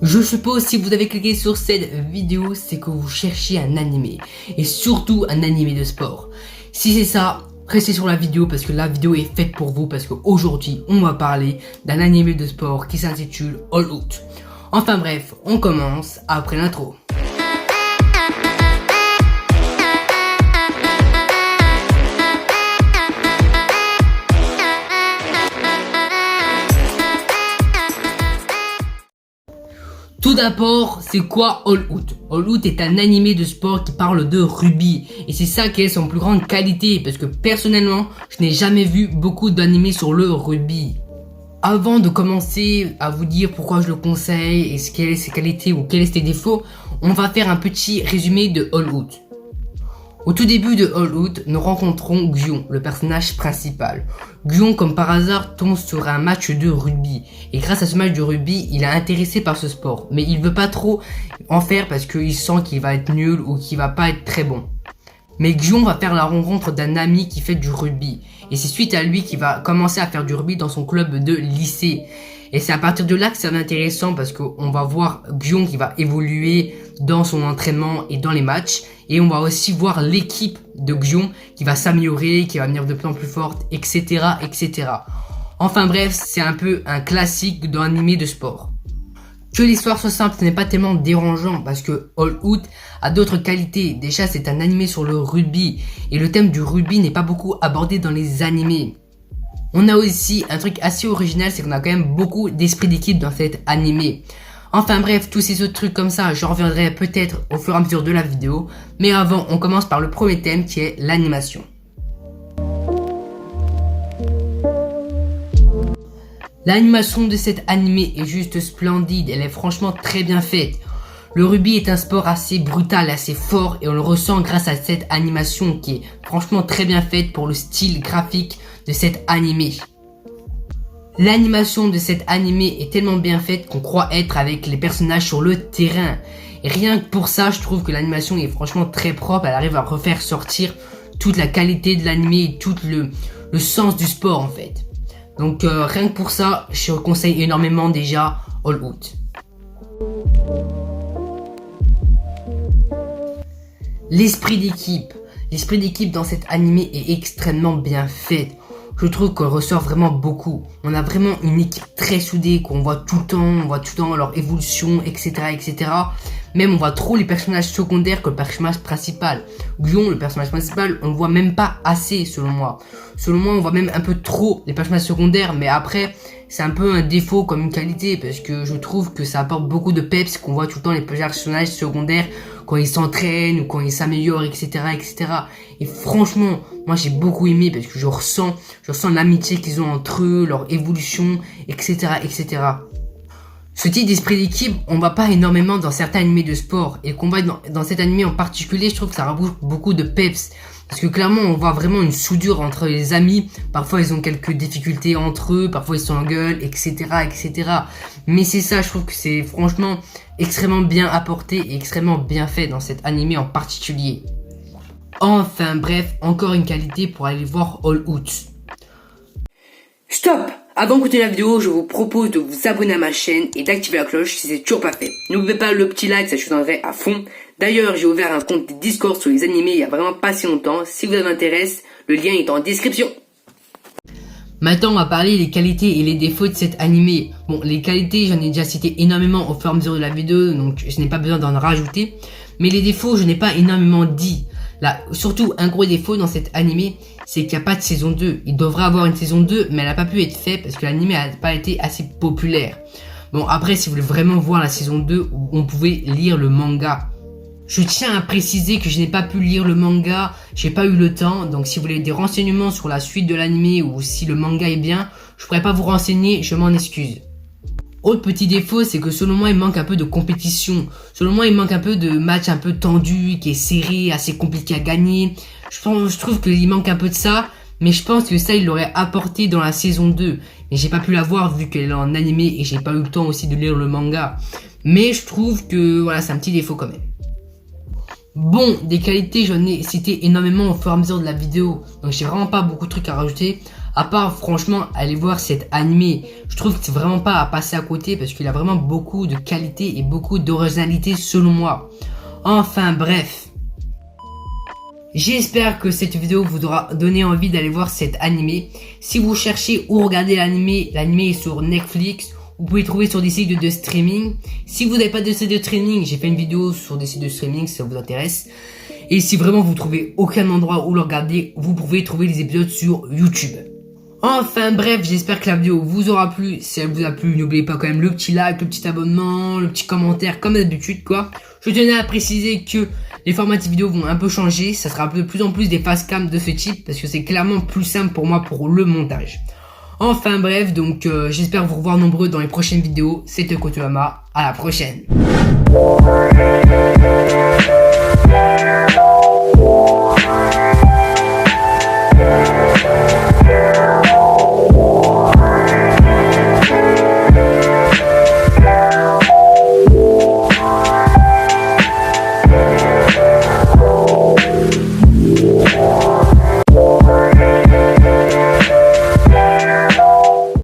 Je suppose si vous avez cliqué sur cette vidéo, c'est que vous cherchez un animé. Et surtout un animé de sport. Si c'est ça, restez sur la vidéo parce que la vidéo est faite pour vous. Parce qu'aujourd'hui, on va parler d'un animé de sport qui s'intitule All Out. Enfin bref, on commence après l'intro. Tout d'abord, c'est quoi All Out? All Out est un animé de sport qui parle de rugby. Et c'est ça qui est son plus grande qualité. Parce que personnellement, je n'ai jamais vu beaucoup d'animés sur le rugby. Avant de commencer à vous dire pourquoi je le conseille et quelles sont ses qualités ou quels sont ses défauts, on va faire un petit résumé de All Out. Au tout début de All Out, nous rencontrons Xion, le personnage principal. Xion, comme par hasard, tombe sur un match de rugby. Et grâce à ce match de rugby, il est intéressé par ce sport. Mais il veut pas trop en faire parce qu'il sent qu'il va être nul ou qu'il va pas être très bon. Mais Xion va faire la rencontre d'un ami qui fait du rugby. Et c'est suite à lui qu'il va commencer à faire du rugby dans son club de lycée. Et c'est à partir de là que c'est intéressant parce qu'on va voir Xion qui va évoluer dans son entraînement et dans les matchs. Et on va aussi voir l'équipe de Xion qui va s'améliorer, qui va venir de plus en plus forte, etc., etc. Enfin bref, c'est un peu un classique d'un animé de sport. Que l'histoire soit simple, ce n'est pas tellement dérangeant parce que All Out a d'autres qualités. Déjà, c'est un animé sur le rugby et le thème du rugby n'est pas beaucoup abordé dans les animés. On a aussi un truc assez original, c'est qu'on a quand même beaucoup d'esprit d'équipe dans cet animé. Enfin bref, tous ces autres trucs comme ça, j'en reviendrai peut-être au fur et à mesure de la vidéo. Mais avant, on commence par le premier thème qui est l'animation. L'animation de cet animé est juste splendide, elle est franchement très bien faite. Le rugby est un sport assez brutal, assez fort et on le ressent grâce à cette animation qui est franchement très bien faite pour le style graphique de cet animé. L'animation de cet animé est tellement bien faite qu'on croit être avec les personnages sur le terrain. Et rien que pour ça, je trouve que l'animation est franchement très propre, elle arrive à refaire sortir toute la qualité de l'animé et tout le sens du sport en fait. Donc rien que pour ça, je conseille énormément déjà All Out. L'esprit d'équipe. L'esprit d'équipe dans cet animé est extrêmement bien fait. Je trouve qu'on ressort vraiment beaucoup. On a vraiment une équipe très soudée qu'on voit tout le temps leur évolution, etc., etc. Même on voit trop les personnages secondaires que le personnage principal. Xion, le personnage principal, on le voit même pas assez selon moi. Selon moi, on voit même un peu trop les personnages secondaires, mais après, c'est un peu un défaut comme une qualité parce que je trouve que ça apporte beaucoup de peps qu'on voit tout le temps les personnages secondaires quand ils s'entraînent ou quand ils s'améliorent, etc., etc. Et franchement, moi j'ai beaucoup aimé parce que je ressens l'amitié qu'ils ont entre eux, leur évolution, etc., etc. Ce type d'esprit d'équipe, on va pas énormément dans certains animés de sport. Et le combat dans cet animé en particulier, je trouve que ça rajoute beaucoup de peps. Parce que clairement, on voit vraiment une soudure entre les amis. Parfois, ils ont quelques difficultés entre eux. Parfois, ils s'engueulent, etc., etc. Mais c'est ça, je trouve que c'est franchement extrêmement bien apporté et extrêmement bien fait dans cet animé en particulier. Enfin bref, encore une qualité pour aller voir All Out. Stop! Avant d'écouter la vidéo, je vous propose de vous abonner à ma chaîne et d'activer la cloche si c'est toujours pas fait. N'oubliez pas le petit like, ça je vous donnerai à fond. D'ailleurs, j'ai ouvert un compte Discord sur les animés il y a vraiment pas si longtemps. Si vous intéresse, le lien est en description. Maintenant, on va parler des qualités et les défauts de cet animé. Bon, les qualités, j'en ai déjà cité énormément au fur et à mesure de la vidéo, donc je n'ai pas besoin d'en rajouter. Mais les défauts, je n'ai pas énormément dit. Là, surtout, un gros défaut dans cet animé, c'est qu'il n'y a pas de saison 2. Il devrait avoir une saison 2, mais elle n'a pas pu être faite parce que l'animé n'a pas été assez populaire. Bon, après, si vous voulez vraiment voir la saison 2, on pouvait lire le manga. Je tiens à préciser que je n'ai pas pu lire le manga, j'ai pas eu le temps, donc si vous voulez des renseignements sur la suite de l'animé ou si le manga est bien, je pourrais pas vous renseigner, je m'en excuse. Autre petit défaut, c'est que selon moi, il manque un peu de compétition. Selon moi, il manque un peu de match un peu tendu, qui est serré, assez compliqué à gagner. Je trouve qu'il manque un peu de ça, mais je pense que ça, il l'aurait apporté dans la saison 2. Mais j'ai pas pu la voir vu qu'elle est en animé et j'ai pas eu le temps aussi de lire le manga. Mais je trouve que, voilà, c'est un petit défaut quand même. Bon, des qualités, j'en ai cité énormément au fur et à mesure de la vidéo. Donc j'ai vraiment pas beaucoup de trucs à rajouter. À part, franchement, aller voir cet animé. Je trouve que c'est vraiment pas à passer à côté parce qu'il a vraiment beaucoup de qualité et beaucoup d'originalité selon moi. Enfin bref. J'espère que cette vidéo vous aura donné envie d'aller voir cet animé. Si vous cherchez où regarder l'animé est sur Netflix. Vous pouvez le trouver sur des sites de streaming. Si vous n'avez pas de site de streaming, j'ai fait une vidéo sur des sites de streaming si ça vous intéresse. Et si vraiment vous trouvez aucun endroit où le regarder, vous pouvez trouver les épisodes sur YouTube. Enfin bref, j'espère que la vidéo vous aura plu. Si elle vous a plu, n'oubliez pas quand même le petit like, le petit abonnement, le petit commentaire comme d'habitude quoi. Je tenais à préciser que les formats de vidéos vont un peu changer. Ça sera de plus en plus des facecam de ce type parce que c'est clairement plus simple pour moi pour le montage. Enfin bref, donc j'espère vous revoir nombreux dans les prochaines vidéos. C'était Kotoyama, à la prochaine.